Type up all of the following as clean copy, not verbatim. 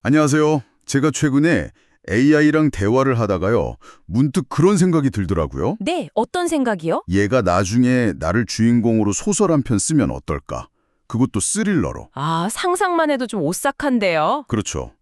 안녕하세요. 제가 최근에 AI랑 대화를 하다가요. 문득 그런 생각이 들더라고요. 네, 어떤 생각이요? 얘가 나중에 나를 주인공으로 소설 한 편 쓰면 어떨까? 그것도 스릴러로. 아, 상상만 해도 좀 오싹한데요. 그렇죠.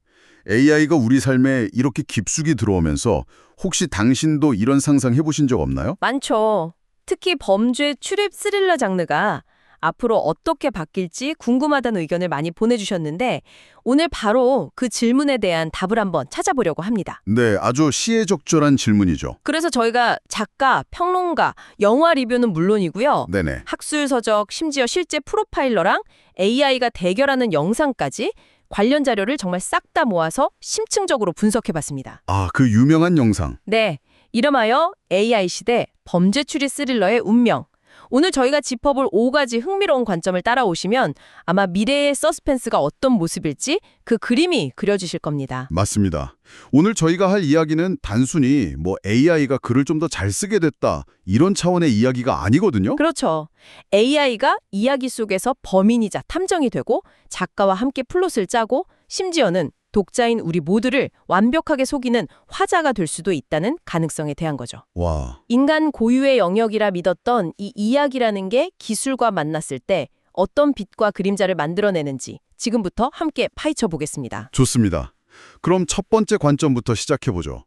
AI가 우리 삶에 이렇게 깊숙이 들어오면서 혹시 당신도 이런 상상 해보신 적 없나요? 많죠. 특히 범죄 추립 스릴러 장르가 앞으로 어떻게 바뀔지 궁금하다는 의견을 많이 보내주셨는데 오늘 바로 그 질문에 대한 답을 한번 찾아보려고 합니다. 네, 아주 시의적절한 질문이죠. 그래서 저희가 작가, 평론가, 영화 리뷰는 물론이고요. 네네. 학술서적, 심지어 실제 프로파일러랑 AI가 대결하는 영상까지 관련 자료를 정말 싹 다 모아서 심층적으로 분석해봤습니다. 아, 그 유명한 영상. 네, 이름하여 AI 시대 범죄 추리 스릴러의 운명. 오늘 저희가 짚어볼 5가지 흥미로운 관점을 따라오시면 아마 미래의 서스펜스가 어떤 모습일지 그 그림이 그려지실 겁니다. 맞습니다. 오늘 저희가 할 이야기는 단순히 AI가 글을 좀 더 잘 쓰게 됐다 이런 차원의 이야기가 아니거든요. 그렇죠. AI가 이야기 속에서 범인이자 탐정이 되고 작가와 함께 플롯을 짜고 심지어는 독자인 우리 모두를 완벽하게 속이는 화자가 될 수도 있다는 가능성에 대한 거죠. 와, 인간 고유의 영역이라 믿었던 이 이야기라는 게 기술과 만났을 때 어떤 빛과 그림자를 만들어내는지 지금부터 함께 파헤쳐 보겠습니다. 좋습니다. 그럼 첫 번째 관점부터 시작해보죠.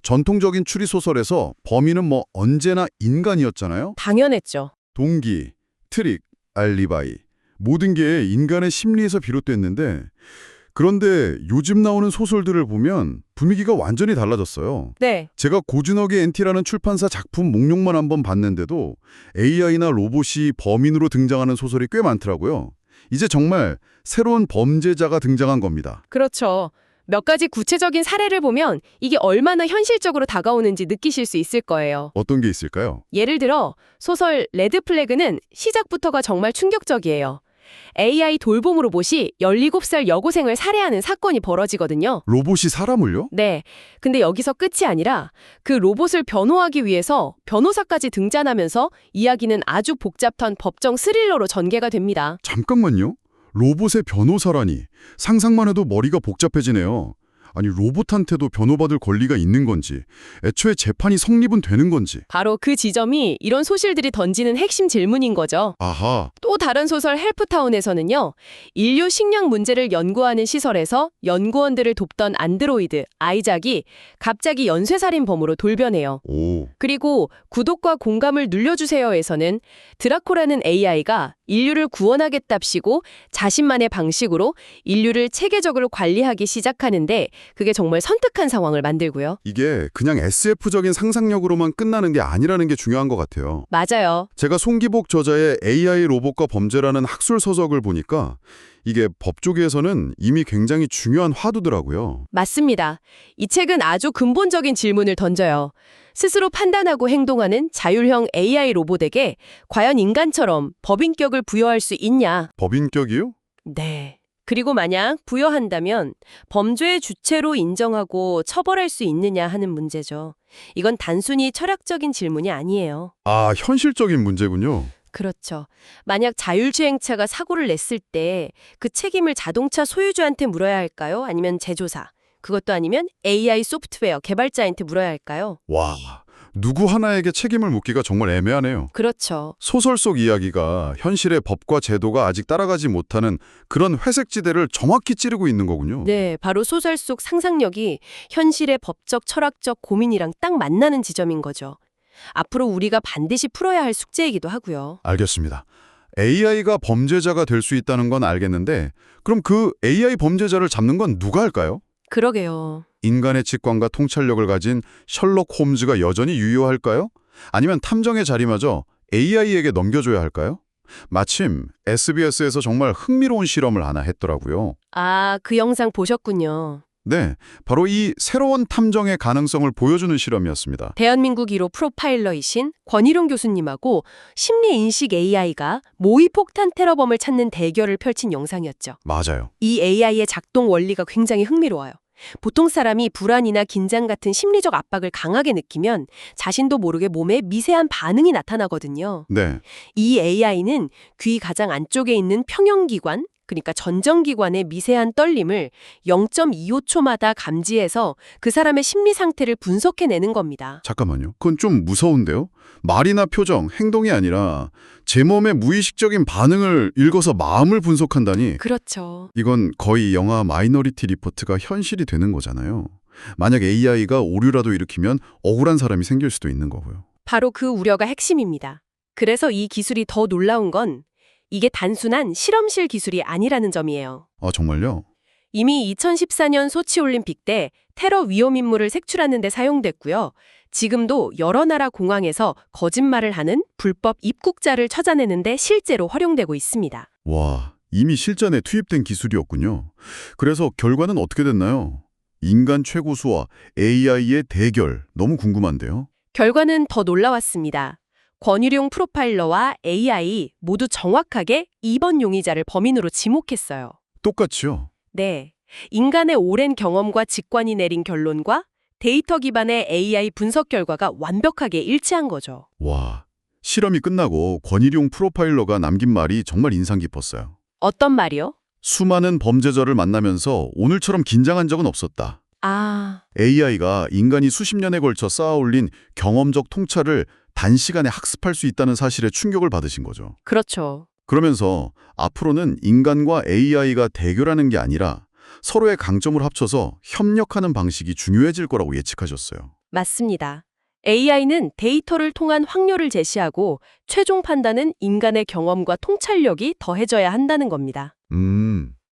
전통적인 추리소설에서 범인은 언제나 인간이었잖아요. 당연했죠. 동기, 트릭, 알리바이 모든 게 인간의 심리에서 비롯됐는데 그런데 요즘 나오는 소설들을 보면 분위기가 완전히 달라졌어요. 네, 제가 고즈넉의 NT라는 출판사 작품 목록만 한번 봤는데도 AI나 로봇이 범인으로 등장하는 소설이 꽤 많더라고요. 이제 정말 새로운 범죄자가 등장한 겁니다. 그렇죠. 몇 가지 구체적인 사례를 보면 이게 얼마나 현실적으로 다가오는지 느끼실 수 있을 거예요. 어떤 게 있을까요? 예를 들어 소설 레드 플래그는 시작부터가 정말 충격적이에요. AI 돌봄 로봇이 17살 여고생을 살해하는 사건이 벌어지거든요. 로봇이 사람을요? 네. 근데 여기서 끝이 아니라 그 로봇을 변호하기 위해서 변호사까지 등장하면서 이야기는 아주 복잡한 법정 스릴러로 전개가 됩니다. 잠깐만요. 로봇의 변호사라니. 상상만 해도 머리가 복잡해지네요. 아니, 로봇한테도 변호받을 권리가 있는 건지, 애초에 재판이 성립은 되는 건지. 바로 그 지점이 이런 소실들이 던지는 핵심 질문인 거죠. 아하, 또 다른 소설 헬프타운에서는요. 인류 식량 문제를 연구하는 시설에서 연구원들을 돕던 안드로이드, 아이작이 갑자기 연쇄살인범으로 돌변해요. 오, 그리고 구독과 공감을 눌려주세요에서는 드라코라는 AI가 인류를 구원하겠답시고 자신만의 방식으로 인류를 체계적으로 관리하기 시작하는데 그게 정말 선택한 상황을 만들고요. 이게 그냥 SF적인 상상력으로만 끝나는 게 아니라는 게 중요한 것 같아요. 맞아요. 제가 송기복 저자의 AI 로봇과 범죄라는 학술 서적을 보니까 이게 법조계에서는 이미 굉장히 중요한 화두더라고요. 맞습니다. 이 책은 아주 근본적인 질문을 던져요. 스스로 판단하고 행동하는 자율형 AI 로봇에게 과연 인간처럼 법인격을 부여할 수 있냐? 법인격이요? 네. 그리고 만약 부여한다면 범죄의 주체로 인정하고 처벌할 수 있느냐 하는 문제죠. 이건 단순히 철학적인 질문이 아니에요. 아, 현실적인 문제군요. 그렇죠. 만약 자율주행차가 사고를 냈을 때 그 책임을 자동차 소유주한테 물어야 할까요? 아니면 제조사? 그것도 아니면 AI 소프트웨어 개발자한테 물어야 할까요? 와, 누구 하나에게 책임을 묻기가 정말 애매하네요. 그렇죠. 소설 속 이야기가 현실의 법과 제도가 아직 따라가지 못하는 그런 회색지대를 정확히 찌르고 있는 거군요. 네, 바로 소설 속 상상력이 현실의 법적 철학적 고민이랑 딱 만나는 지점인 거죠. 앞으로 우리가 반드시 풀어야 할 숙제이기도 하고요. 알겠습니다. AI가 범죄자가 될 수 있다는 건 알겠는데 그럼 그 AI 범죄자를 잡는 건 누가 할까요? 그러게요. 인간의 직관과 통찰력을 가진 셜록 홈즈가 여전히 유효할까요? 아니면 탐정의 자리마저 AI에게 넘겨줘야 할까요? 마침 SBS에서 정말 흥미로운 실험을 하나 했더라고요. 아, 그 영상 보셨군요. 네, 바로 이 새로운 탐정의 가능성을 보여주는 실험이었습니다. 대한민국 1호 프로파일러이신 권희룡 교수님하고 심리인식 AI가 모의폭탄 테러범을 찾는 대결을 펼친 영상이었죠. 맞아요. 이 AI의 작동 원리가 굉장히 흥미로워요. 보통 사람이 불안이나 긴장 같은 심리적 압박을 강하게 느끼면 자신도 모르게 몸에 미세한 반응이 나타나거든요. 네, 이 AI는 귀 가장 안쪽에 있는 평형기관, 그러니까 전정기관의 미세한 떨림을 0.25초마다 감지해서 그 사람의 심리 상태를 분석해내는 겁니다. 잠깐만요. 그건 좀 무서운데요? 말이나 표정, 행동이 아니라 제 몸의 무의식적인 반응을 읽어서 마음을 분석한다니. 그렇죠. 이건 거의 영화 마이너리티 리포트가 현실이 되는 거잖아요. 만약 AI가 오류라도 일으키면 억울한 사람이 생길 수도 있는 거고요. 바로 그 우려가 핵심입니다. 그래서 이 기술이 더 놀라운 건 이게 단순한 실험실 기술이 아니라는 점이에요. 아, 정말요? 이미 2014년 소치올림픽 때 테러 위험 인물을 색출하는 데 사용됐고요. 지금도 여러 나라 공항에서 거짓말을 하는 불법 입국자를 찾아내는 데 실제로 활용되고 있습니다. 와, 이미 실전에 투입된 기술이었군요. 그래서 결과는 어떻게 됐나요? 인간 최고수와 AI의 대결, 너무 궁금한데요. 결과는 더 놀라웠습니다. 권유룡 프로파일러와 AI 모두 정확하게 2번 용의자를 범인으로 지목했어요. 똑같이요? 네. 인간의 오랜 경험과 직관이 내린 결론과 데이터 기반의 AI 분석 결과가 완벽하게 일치한 거죠. 와, 실험이 끝나고 권일용 프로파일러가 남긴 말이 정말 인상 깊었어요. 어떤 말이요? 수많은 범죄자를 만나면서 오늘처럼 긴장한 적은 없었다. 아, AI가 인간이 수십 년에 걸쳐 쌓아올린 경험적 통찰을 단시간에 학습할 수 있다는 사실에 충격을 받으신 거죠. 그렇죠. 그러면서 앞으로는 인간과 AI가 대결하는 게 아니라 서로의 강점을 합쳐서 협력하는 방식이 중요해질 거라고 예측하셨어요. 맞습니다. AI는 데이터를 통한 확률을 제시하고 최종 판단은 인간의 경험과 통찰력이 더해져야 한다는 겁니다.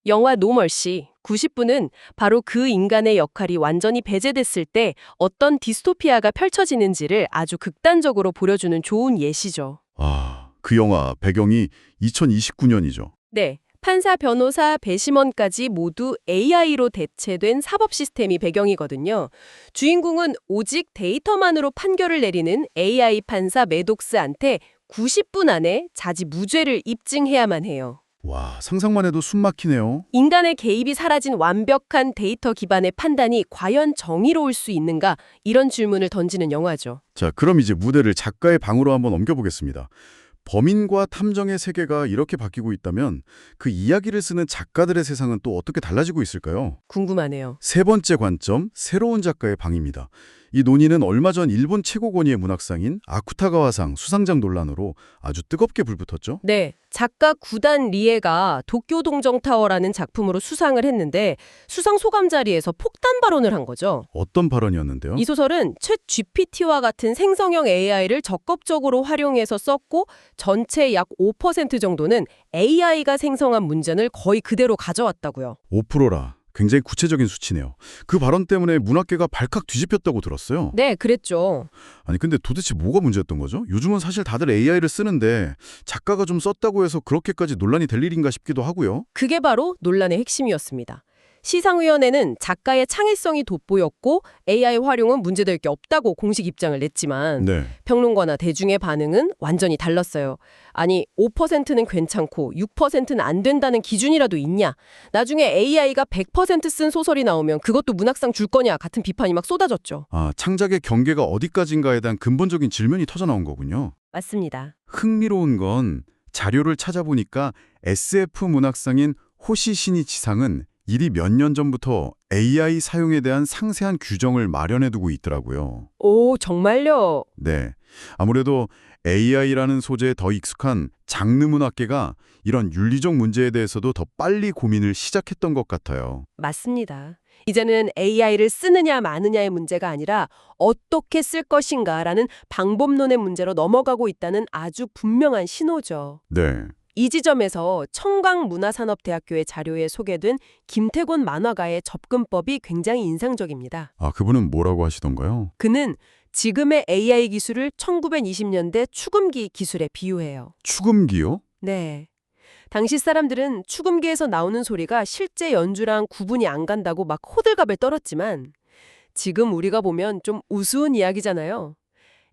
영화 노멀시 90분은 바로 그 인간의 역할이 완전히 배제됐을 때 어떤 디스토피아가 펼쳐지는지를 아주 극단적으로 보여주는 좋은 예시죠. 아, 그 영화 배경이 2029년이죠. 네. 판사, 변호사, 배심원까지 모두 AI로 대체된 사법 시스템이 배경이거든요. 주인공은 오직 데이터만으로 판결을 내리는 AI 판사 매독스한테 90분 안에 자지무죄를 입증해야만 해요. 와, 상상만 해도 숨 막히네요. 인간의 개입이 사라진 완벽한 데이터 기반의 판단이 과연 정의로울 수 있는가? 이런 질문을 던지는 영화죠. 자, 그럼 이제 무대를 작가의 방으로 한번 옮겨보겠습니다. 범인과 탐정의 세계가 이렇게 바뀌고 있다면 그 이야기를 쓰는 작가들의 세상은 또 어떻게 달라지고 있을까요? 궁금하네요. 세 번째 관점, 새로운 작가의 방입니다. 이 논의는 얼마 전 일본 최고 권위의 문학상인 아쿠타가와상 수상작 논란으로 아주 뜨겁게 불붙었죠. 네, 작가 구단 리에가 도쿄 동정타워라는 작품으로 수상을 했는데 수상 소감 자리에서 폭탄 발언을 한 거죠. 어떤 발언이었는데요? 이 소설은 챗 GPT와 같은 생성형 AI를 적극적으로 활용해서 썼고 전체 약 5% 정도는 AI가 생성한 문장을 거의 그대로 가져왔다고요. 5%라. 굉장히 구체적인 수치네요. 그 발언 때문에 문학계가 발칵 뒤집혔다고 들었어요. 네, 그랬죠. 아니 근데 도대체 뭐가 문제였던 거죠? 요즘은 사실 다들 AI를 쓰는데 작가가 좀 썼다고 해서 그렇게까지 논란이 될 일인가 싶기도 하고요. 그게 바로 논란의 핵심이었습니다. 시상위원회는 작가의 창의성이 돋보였고 AI 활용은 문제될 게 없다고 공식 입장을 냈지만 네. 평론가나 대중의 반응은 완전히 달랐어요. 아니 5%는 괜찮고 6%는 안 된다는 기준이라도 있냐? 나중에 AI가 100% 쓴 소설이 나오면 그것도 문학상 줄 거냐? 같은 비판이 막 쏟아졌죠. 아, 창작의 경계가 어디까지인가에 대한 근본적인 질문이 터져나온 거군요. 맞습니다. 흥미로운 건 자료를 찾아보니까 SF 문학상인 호시시니치상은 이리 몇 년 전부터 AI 사용에 대한 상세한 규정을 마련해두고 있더라고요. 오, 정말요? 네. 아무래도 AI라는 소재에 더 익숙한 장르 문학계가 이런 윤리적 문제에 대해서도 더 빨리 고민을 시작했던 것 같아요. 맞습니다. 이제는 AI를 쓰느냐 마느냐의 문제가 아니라 어떻게 쓸 것인가라는 방법론의 문제로 넘어가고 있다는 아주 분명한 신호죠. 네. 이 지점에서 청강문화산업대학교의 자료에 소개된 김태곤 만화가의 접근법이 굉장히 인상적입니다. 아, 그분은 뭐라고 하시던가요? 그는 지금의 AI 기술을 1920년대 추금기 기술에 비유해요. 추금기요? 네. 당시 사람들은 추금기에서 나오는 소리가 실제 연주랑 구분이 안 간다고 막 호들갑을 떨었지만 지금 우리가 보면 좀 우스운 이야기잖아요.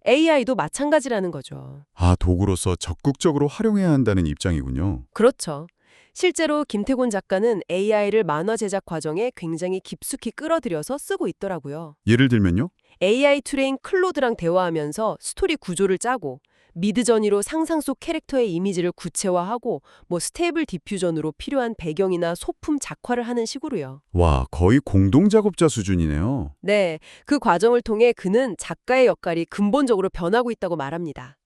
AI도 마찬가지라는 거죠. 아, 도구로서 적극적으로 활용해야 한다는 입장이군요. 그렇죠. 실제로 김태곤 작가는 AI를 만화 제작 과정에 굉장히 깊숙이 끌어들여서 쓰고 있더라고요. 예를 들면요? AI 트레인 클로드랑 대화하면서 스토리 구조를 짜고 미드저니로 상상 속 캐릭터의 이미지를 구체화하고 스테이블 디퓨전으로 필요한 배경이나 소품 작화를 하는 식으로요. 와, 거의 공동작업자 수준이네요. 네, 그 과정을 통해 그는 작가의 역할이 근본적으로 변하고 있다고 말합니다.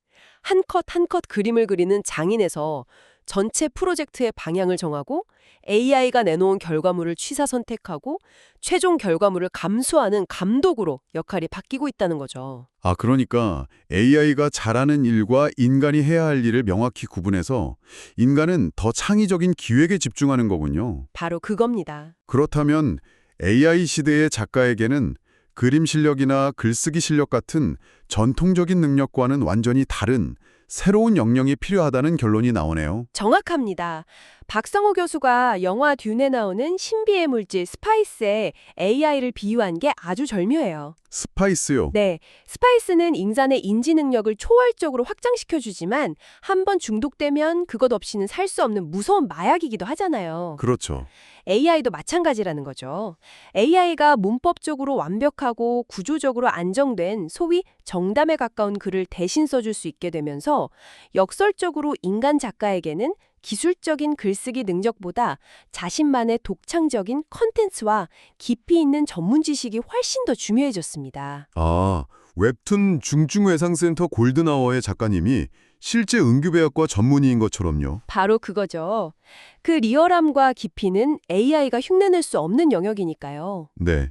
한 컷 한 컷 그림을 그리는 장인에서 전체 프로젝트의 방향을 정하고 AI가 내놓은 결과물을 취사 선택하고 최종 결과물을 감수하는 감독으로 역할이 바뀌고 있다는 거죠. 아, 그러니까 AI가 잘하는 일과 인간이 해야 할 일을 명확히 구분해서 인간은 더 창의적인 기획에 집중하는 거군요. 바로 그겁니다. 그렇다면 AI 시대의 작가에게는 그림 실력이나 글쓰기 실력 같은 전통적인 능력과는 완전히 다른 새로운 역량이 필요하다는 결론이 나오네요. 정확합니다. 박성호 교수가 영화 듄에 나오는 신비의 물질 스파이스에 AI를 비유한 게 아주 절묘해요. 스파이스요. 네, 스파이스는 인간의 인지 능력을 초월적으로 확장시켜주지만 한 번 중독되면 그것 없이는 살 수 없는 무서운 마약이기도 하잖아요. 그렇죠. AI도 마찬가지라는 거죠. AI가 문법적으로 완벽하고 구조적으로 안정된 소위 정담에 가까운 글을 대신 써줄 수 있게 되면서 역설적으로 인간 작가에게는 기술적인 글쓰기 능력보다 자신만의 독창적인 컨텐츠와 깊이 있는 전문 지식이 훨씬 더 중요해졌습니다. 아, 웹툰 중증외상센터 골든아워의 작가님이 실제 응급의학과 전문의인 것처럼요. 바로 그거죠. 그 리얼함과 깊이는 AI가 흉내낼 수 없는 영역이니까요. 네.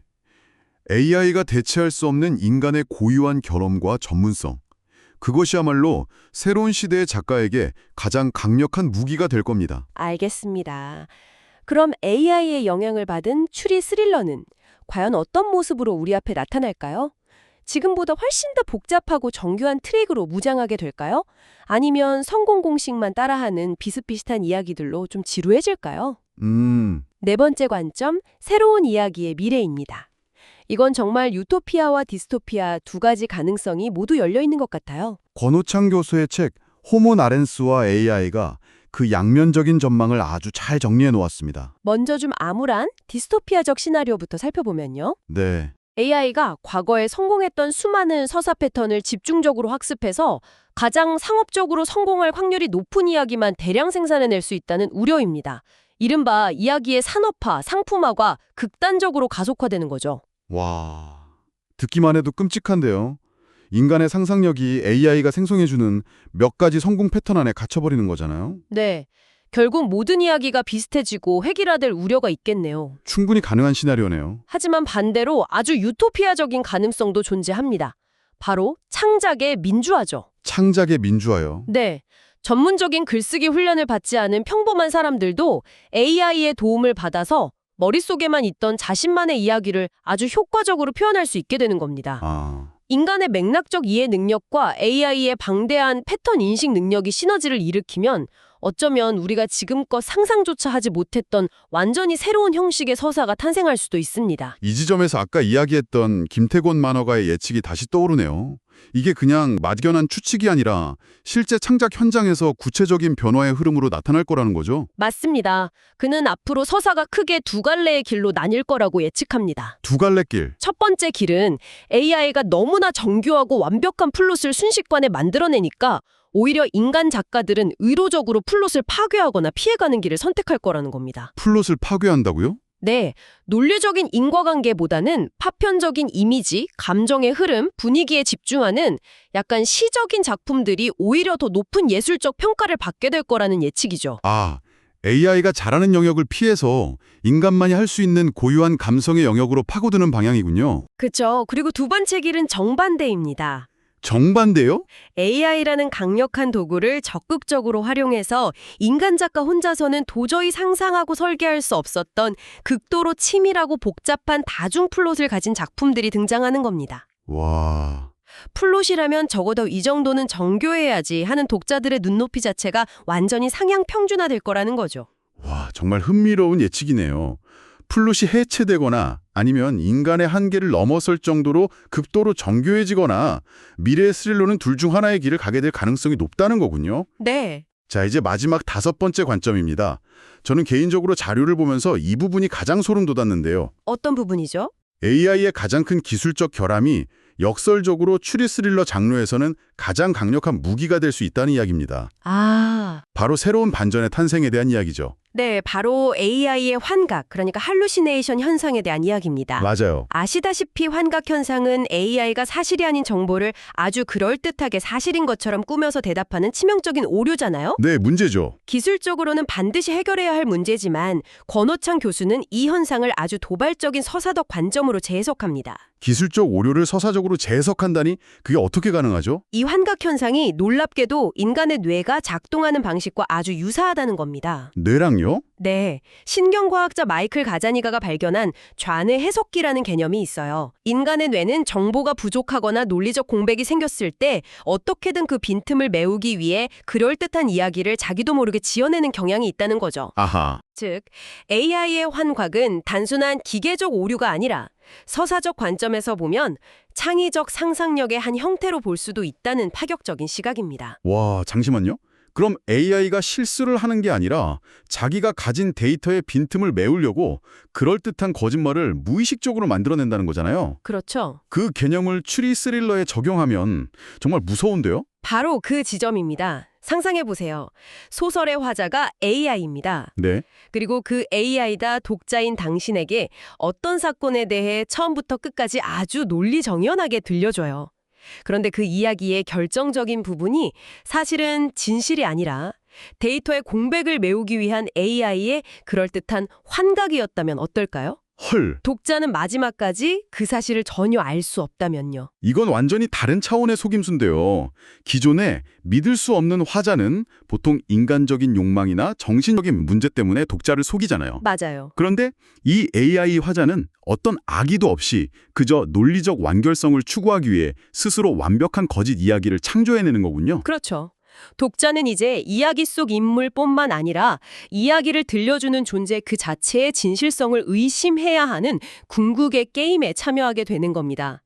AI가 대체할 수 없는 인간의 고유한 결함과 전문성. 그것이야말로 새로운 시대의 작가에게 가장 강력한 무기가 될 겁니다. 알겠습니다. 그럼 AI의 영향을 받은 추리 스릴러는 과연 어떤 모습으로 우리 앞에 나타날까요? 지금보다 훨씬 더 복잡하고 정교한 트릭으로 무장하게 될까요? 아니면 성공 공식만 따라하는 비슷비슷한 이야기들로 좀 지루해질까요? 네 번째 관점, 새로운 이야기의 미래입니다. 이건 정말 유토피아와 디스토피아 두 가지 가능성이 모두 열려 있는 것 같아요. 권오창 교수의 책 호모 나렌스와 AI가 그 양면적인 전망을 아주 잘 정리해 놓았습니다. 먼저 좀 암울한 디스토피아적 시나리오부터 살펴보면요. 네. AI가 과거에 성공했던 수많은 서사 패턴을 집중적으로 학습해서 가장 상업적으로 성공할 확률이 높은 이야기만 대량 생산해낼 수 있다는 우려입니다. 이른바 이야기의 산업화, 상품화가 극단적으로 가속화되는 거죠. 와, 듣기만 해도 끔찍한데요. 인간의 상상력이 AI가 생성해주는 몇 가지 성공 패턴 안에 갇혀버리는 거잖아요. 네, 결국 모든 이야기가 비슷해지고 획일화될 우려가 있겠네요. 충분히 가능한 시나리오네요. 하지만 반대로 아주 유토피아적인 가능성도 존재합니다. 바로 창작의 민주화죠. 창작의 민주화요. 네, 전문적인 글쓰기 훈련을 받지 않은 평범한 사람들도 AI의 도움을 받아서 머릿속에만 있던 자신만의 이야기를 아주 효과적으로 표현할 수 있게 되는 겁니다. 아, 인간의 맥락적 이해 능력과 AI의 방대한 패턴 인식 능력이 시너지를 일으키면 어쩌면 우리가 지금껏 상상조차 하지 못했던 완전히 새로운 형식의 서사가 탄생할 수도 있습니다. 이 지점에서 아까 이야기했던 김태곤 만화가의 예측이 다시 떠오르네요. 이게 그냥 막연한 추측이 아니라 실제 창작 현장에서 구체적인 변화의 흐름으로 나타날 거라는 거죠. 맞습니다. 그는 앞으로 서사가 크게 두 갈래의 길로 나뉠 거라고 예측합니다. 두 갈래 길. 첫 번째 길은 AI가 너무나 정교하고 완벽한 플롯을 순식간에 만들어내니까 오히려 인간 작가들은 의도적으로 플롯을 파괴하거나 피해가는 길을 선택할 거라는 겁니다. 플롯을 파괴한다고요? 네, 논리적인 인과관계보다는 파편적인 이미지, 감정의 흐름, 분위기에 집중하는 약간 시적인 작품들이 오히려 더 높은 예술적 평가를 받게 될 거라는 예측이죠. 아, AI가 잘하는 영역을 피해서 인간만이 할 수 있는 고유한 감성의 영역으로 파고드는 방향이군요. 그렇죠. 그리고 두 번째 길은 정반대입니다. 정반대요? AI라는 강력한 도구를 적극적으로 활용해서 인간 작가 혼자서는 도저히 상상하고 설계할 수 없었던 극도로 치밀하고 복잡한 다중 플롯을 가진 작품들이 등장하는 겁니다. 와, 플롯이라면 적어도 이 정도는 정교해야지 하는 독자들의 눈높이 자체가 완전히 상향 평준화될 거라는 거죠. 와, 정말 흥미로운 예측이네요. 플롯이 해체되거나 아니면 인간의 한계를 넘어설 정도로 극도로 정교해지거나 미래의 스릴러는 둘 중 하나의 길을 가게 될 가능성이 높다는 거군요. 네. 자, 이제 마지막 다섯 번째 관점입니다. 저는 개인적으로 자료를 보면서 이 부분이 가장 소름 돋았는데요. 어떤 부분이죠? AI의 가장 큰 기술적 결함이 역설적으로 추리 스릴러 장르에서는 가장 강력한 무기가 될 수 있다는 이야기입니다. 아, 바로 새로운 반전의 탄생에 대한 이야기죠. 네, 바로 AI의 환각, 그러니까 할루시네이션 현상에 대한 이야기입니다. 맞아요. 아시다시피 환각 현상은 AI가 사실이 아닌 정보를 아주 그럴듯하게 사실인 것처럼 꾸며서 대답하는 치명적인 오류잖아요. 네, 문제죠. 기술적으로는 반드시 해결해야 할 문제지만 권오창 교수는 이 현상을 아주 도발적인 서사적 관점으로 재해석합니다. 기술적 오류를 서사적으로 재해석한다니 그게 어떻게 가능하죠? 이 환각 현상이 놀랍게도 인간의 뇌가 작동하는 방식과 아주 유사하다는 겁니다. 뇌랑요? 네, 신경과학자 마이클 가자니가가 발견한 좌뇌 해석기라는 개념이 있어요. 인간의 뇌는 정보가 부족하거나 논리적 공백이 생겼을 때 어떻게든 그 빈틈을 메우기 위해 그럴듯한 이야기를 자기도 모르게 지어내는 경향이 있다는 거죠. 아하. 즉, AI의 환각은 단순한 기계적 오류가 아니라 서사적 관점에서 보면 창의적 상상력의 한 형태로 볼 수도 있다는 파격적인 시각입니다. 와, 잠시만요. 그럼 AI가 실수를 하는 게 아니라 자기가 가진 데이터의 빈틈을 메우려고 그럴듯한 거짓말을 무의식적으로 만들어낸다는 거잖아요. 그렇죠. 그 개념을 추리 스릴러에 적용하면 정말 무서운데요? 바로 그 지점입니다. 상상해보세요. 소설의 화자가 AI입니다. 네. 그리고 그 AI가 독자인 당신에게 어떤 사건에 대해 처음부터 끝까지 아주 논리정연하게 들려줘요. 그런데 그 이야기의 결정적인 부분이 사실은 진실이 아니라 데이터의 공백을 메우기 위한 AI의 그럴듯한 환각이었다면 어떨까요? 헐, 독자는 마지막까지 그 사실을 전혀 알 수 없다면요. 이건 완전히 다른 차원의 속임수인데요. 기존에 믿을 수 없는 화자는 보통 인간적인 욕망이나 정신적인 문제 때문에 독자를 속이잖아요. 맞아요. 그런데 이 AI 화자는 어떤 악의도 없이 그저 논리적 완결성을 추구하기 위해 스스로 완벽한 거짓 이야기를 창조해내는 거군요. 그렇죠. 독자는 이제 이야기 속 인물뿐만 아니라 이야기를 들려주는 존재 그 자체의 진실성을 의심해야 하는 궁극의 게임에 참여하게 되는 겁니다.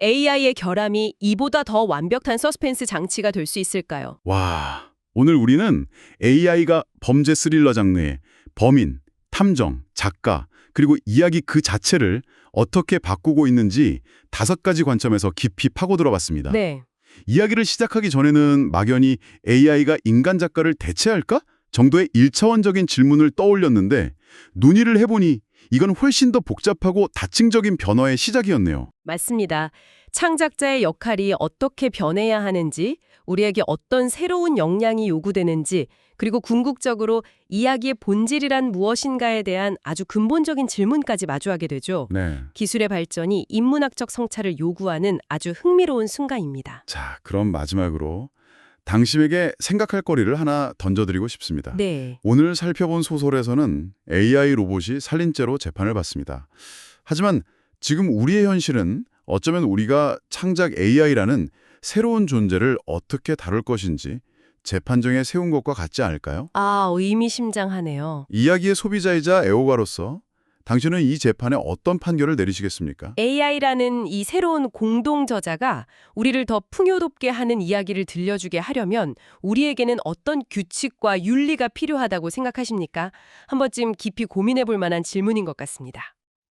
AI의 결함이 이보다 더 완벽한 서스펜스 장치가 될 수 있을까요? 와, 오늘 우리는 AI가 범죄 스릴러 장르의 범인, 탐정, 작가, 그리고 이야기 그 자체를 어떻게 바꾸고 있는지 5가지 관점에서 깊이 파고들어 봤습니다. 네. 이야기를 시작하기 전에는 막연히 AI가 인간 작가를 대체할까? 정도의 1차원적인 질문을 떠올렸는데 논의를 해보니 이건 훨씬 더 복잡하고 다층적인 변화의 시작이었네요. 맞습니다. 창작자의 역할이 어떻게 변해야 하는지, 우리에게 어떤 새로운 역량이 요구되는지, 그리고 궁극적으로 이야기의 본질이란 무엇인가에 대한 아주 근본적인 질문까지 마주하게 되죠. 네. 기술의 발전이 인문학적 성찰을 요구하는 아주 흥미로운 순간입니다. 자, 그럼 마지막으로 당신에게 생각할 거리를 하나 던져드리고 싶습니다. 네. 오늘 살펴본 소설에서는 AI 로봇이 살인죄로 재판을 받습니다. 하지만 지금 우리의 현실은 어쩌면 우리가 창작 AI라는 새로운 존재를 어떻게 다룰 것인지 재판정에 세운 것과 같지 않을까요? 아, 의미심장하네요. 이야기의 소비자이자 애호가로서 당신은 이 재판에 어떤 판결을 내리시겠습니까? AI라는 이 새로운 공동 저자가 우리를 더 풍요롭게 하는 이야기를 들려주게 하려면 우리에게는 어떤 규칙과 윤리가 필요하다고 생각하십니까? 한 번쯤 깊이 고민해 볼 만한 질문인 것 같습니다.